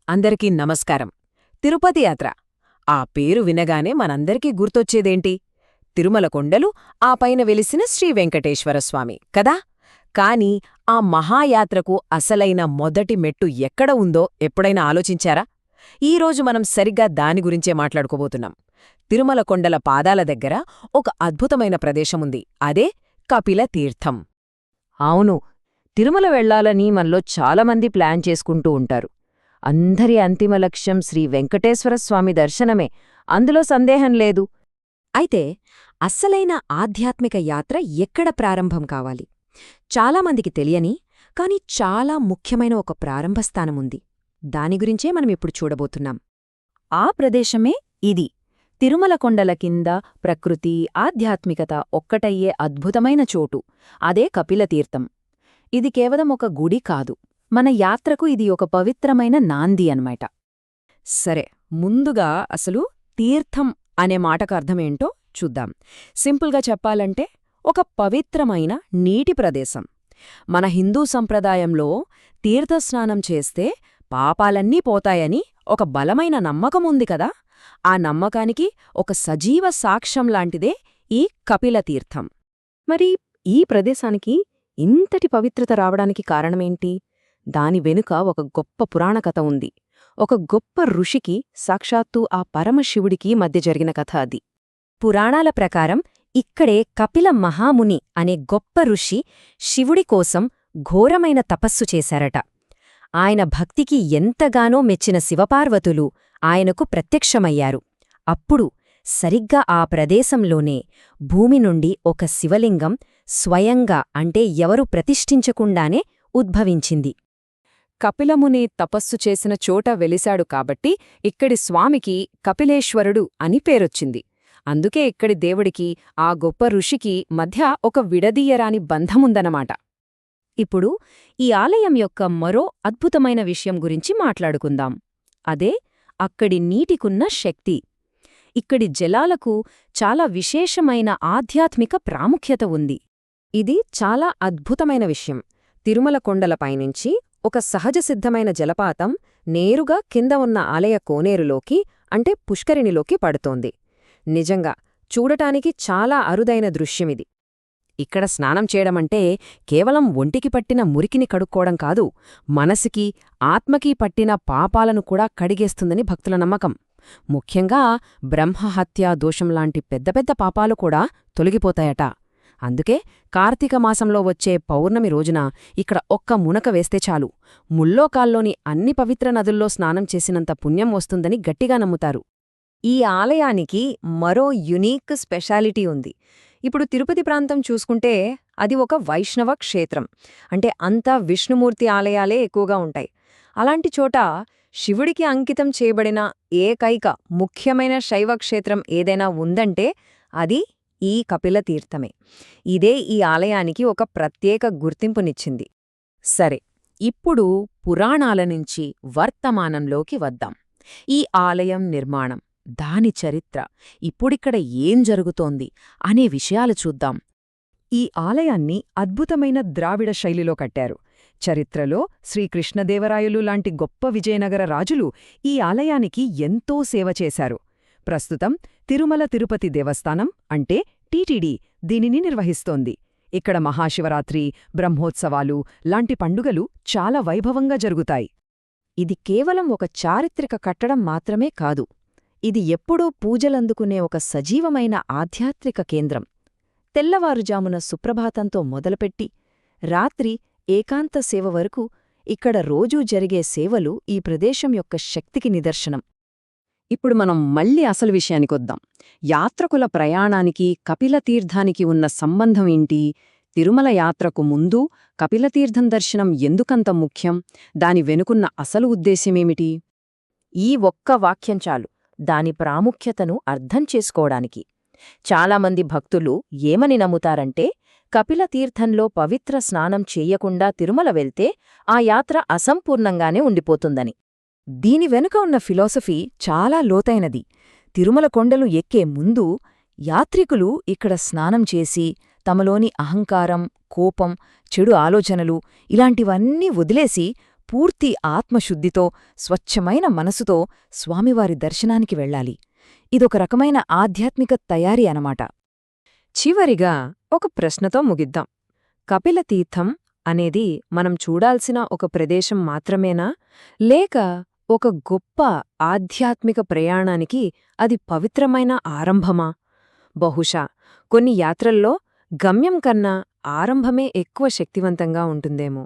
అందరికీ నమస్కారం. తిరుపతి యాత్ర. ఆ పేరు వినగానే మనందరికీ గుర్తొచ్చేదేంటి? తిరుమల కొండలు, ఆ పైన వెలిసిన శ్రీవెంకటేశ్వరస్వామి కదా? కాని ఆ మహాయాత్రకు అసలైన మొదటి మెట్టు ఎక్కడ ఉందో ఎప్పుడైనా ఆలోచించారా? ఈరోజు మనం సరిగ్గా దాని గురించే మాట్లాడుకోబోతున్నాం. తిరుమల కొండల పాదాల దగ్గర ఒక అద్భుతమైన ప్రదేశముంది. అదే కపిల తీర్థం. అవును, తిరుమల వెళ్లాలని మనలో చాలామంది ప్లాన్ చేసుకుంటూ ఉంటారు. అందరి అంతిమ లక్ష్యం శ్రీ వెంకటేశ్వరస్వామి దర్శనమే, అందులో సందేహం లేదు. అయితే అస్సలైన ఆధ్యాత్మిక యాత్ర ఎక్కడ ప్రారంభం కావాలి? చాలామందికి తెలియని, కాని చాలా ముఖ్యమైన ఒక ప్రారంభస్థానముంది. దాని గురించే మనమిప్పుడు చూడబోతున్నాం. ఆ ప్రదేశమే ఇది. తిరుమల కొండల కింద ప్రకృతి, ఆధ్యాత్మికత ఒక్కటయ్యే అద్భుతమైన చోటు. అదే కపిలతీర్థం. ఇది కేవలం ఒక గుడి కాదు, మన యాత్రకు ఇది ఒక పవిత్రమైన నాంది అన్నమాట. సరే, ముందుగా అసలు తీర్థం అనే మాటకు అర్థమేంటో చూద్దాం. సింపుల్గా చెప్పాలంటే ఒక పవిత్రమైన నీటి ప్రదేశం. మన హిందూ సంప్రదాయంలో తీర్థస్నానం చేస్తే పాపాలన్నీ పోతాయని ఒక బలమైన నమ్మకముంది కదా. ఆ నమ్మకానికి ఒక సజీవ సాక్ష్యం లాంటిదే ఈ కపిలతీర్థం. మరి ఈ ప్రదేశానికి ఇంతటి పవిత్రత రావడానికి కారణమేంటి? దాని వెనుక ఒక గొప్ప పురాణ కథ ఉంది. ఒక గొప్ప ఋషికి, సాక్షాత్తు ఆ పరమశివుడికి మధ్య జరిగిన కథ అది. పురాణాల ప్రకారం ఇక్కడే కపిల మహాముని అనే గొప్ప ఋషి శివుడి కోసం ఘోరమైన తపస్సు చేశారట. ఆయన భక్తికి ఎంతగానో మెచ్చిన శివపార్వతులు ఆయనకు ప్రత్యక్షమయ్యారు. అప్పుడు సరిగ్గా ఆ ప్రదేశంలోనే భూమి నుండి ఒక శివలింగం స్వయంగా, అంటే ఎవరు ప్రతిష్ఠించకుండానే ఉద్భవించింది. కపిలముని తపస్సు చేసిన చోట వెలిశాడు కాబట్టి ఇక్కడి స్వామికి కపిలేశ్వరుడు అని పేరొచ్చింది. అందుకే ఇక్కడి దేవుడికి, ఆ గొప్ప ఋషికి మధ్య ఒక విడదీయరాని బంధముందనమాట. ఇప్పుడు ఈ ఆలయం యొక్క మరో అద్భుతమైన విషయం గురించి మాట్లాడుకుందాం. అదే అక్కడి నీటికున్న శక్తి. ఇక్కడి జలాలకు చాలా విశేషమైన ఆధ్యాత్మిక ప్రాముఖ్యత ఉంది. ఇది చాలా అద్భుతమైన విషయం. తిరుమల కొండలపైనుంచి ఒక సహజసిద్ధమైన జలపాతం నేరుగా కింద ఉన్న ఆలయ కోనేరులోకి, అంటే పుష్కరిణిలోకి పడుతోంది. నిజంగా చూడటానికి చాలా అరుదైన దృశ్యమిది. ఇక్కడ స్నానం చేయడమంటే కేవలం ఒంటికి పట్టిన మురికిని కడుక్కోవడం కాదు, మనసుకి, ఆత్మకి పట్టిన పాపాలను కూడా కడిగేస్తుందని భక్తుల నమ్మకం. ముఖ్యంగా బ్రహ్మహత్యా దోషంలాంటి పెద్ద పెద్ద పాపాలు కూడా తొలగిపోతాయట. అందుకే కార్తీక మాసంలో వచ్చే పౌర్ణమి రోజున ఇక్కడ ఒక్క మునక వేస్తే చాలు, ముల్లోకాల్లోని అన్ని పవిత్ర నదుల్లో స్నానం చేసినంత పుణ్యం వస్తుందని గట్టిగా నమ్ముతారు. ఈ ఆలయానికి మరో యునీక్ స్పెషాలిటీ ఉంది. ఇప్పుడు తిరుపతి ప్రాంతం చూసుకుంటే అది ఒక వైష్ణవ క్షేత్రం, అంటే అంతా విష్ణుమూర్తి ఆలయాలే ఎక్కువగా ఉంటాయి. అలాంటి చోట శివుడికి అంకితం చేయబడిన ఏకైక ముఖ్యమైన శైవ క్షేత్రం ఏదైనా ఉందంటే అది ఈ కపిలతీర్థమే. ఇదే ఈ ఆలయానికి ఒక ప్రత్యేక గుర్తింపునిచ్చింది. సరే, ఇప్పుడు పురాణాల నుంచి వర్తమానంలోకి వద్దాం. ఈ ఆలయం నిర్మాణం, దాని చరిత్ర, ఇప్పుడిక్కడ ఏం జరుగుతోంది అనే విషయాలు చూద్దాం. ఈ ఆలయాన్ని అద్భుతమైన ద్రావిడ శైలిలో కట్టారు. చరిత్రలో శ్రీకృష్ణదేవరాయలు లాంటి గొప్ప విజయనగర రాజులు ఈ ఆలయానికి ఎంతో సేవ చేశారు. ప్రస్తుతం తిరుమల తిరుపతి దేవస్థానం, అంటే టీటీడీ, దీనిని నిర్వహిస్తోంది. ఇక్కడ మహాశివరాత్రి, బ్రహ్మోత్సవాలు లాంటి పండుగలు చాలా వైభవంగా జరుగుతాయి. ఇది కేవలం ఒక చారిత్రక కట్టడం మాత్రమే కాదు, ఇది ఎప్పుడూ పూజలందుకునే ఒక సజీవమైన ఆధ్యాత్మిక కేంద్రం. తెల్లవారుజామున సుప్రభాతంతో మొదలుపెట్టి రాత్రి ఏకాంత సేవ వరకు ఇక్కడ రోజూ జరిగే సేవలు ఈ ప్రదేశం యొక్క శక్తికి నిదర్శనం. ఇప్పుడు మనం మళ్ళీ అసలు విషయానికొద్దాం. యాత్రకుల ప్రయాణానికి కపిలతీర్థానికి ఉన్న సంబంధం ఏంటి? తిరుమల యాత్రకు ముందు కపిలతీర్థం దర్శనం ఎందుకంత ముఖ్యం? దాని వెనుకున్న అసలు ఉద్దేశ్యమేమిటి? ఈ ఒక్క వాక్యం చాలు దాని ప్రాముఖ్యతను అర్థం చేసుకోవడానికి. చాలామంది భక్తులు ఏమని నమ్ముతారంటే, కపిలతీర్థంలో పవిత్ర స్నానం చెయ్యకుండా తిరుమల వెళ్తే ఆ యాత్ర అసంపూర్ణంగానే ఉండిపోతుందని. దీని వెనుక ఉన్న ఫిలాసఫీ చాలా లోతైనది. తిరుమల కొండలు ఎక్కే ముందు యాత్రికులు ఇక్కడ స్నానం చేసి తమలోని అహంకారం, కోపం, చెడు ఆలోచనలు ఇలాంటివన్నీ వదిలేసి పూర్తి ఆత్మశుద్ధితో స్వచ్ఛమైన మనసుతో స్వామివారి దర్శనానికి వెళ్ళాలి. ఇదొక రకమైన ఆధ్యాత్మిక తయారీ అనమాట. చివరిగా ఒక ప్రశ్నతో ముగిద్దాం. కపిలతీర్థం అనేది మనం చూడాల్సిన ఒక ప్రదేశం మాత్రమేనా, లేక ఒక గొప్ప ఆధ్యాత్మిక ప్రయాణానికి అది పవిత్రమైన ఆరంభమా? బహుశా కొన్ని యాత్రల్లో గమ్యం కన్నా ఆరంభమే ఎక్కువ శక్తివంతంగా ఉంటుందేమో.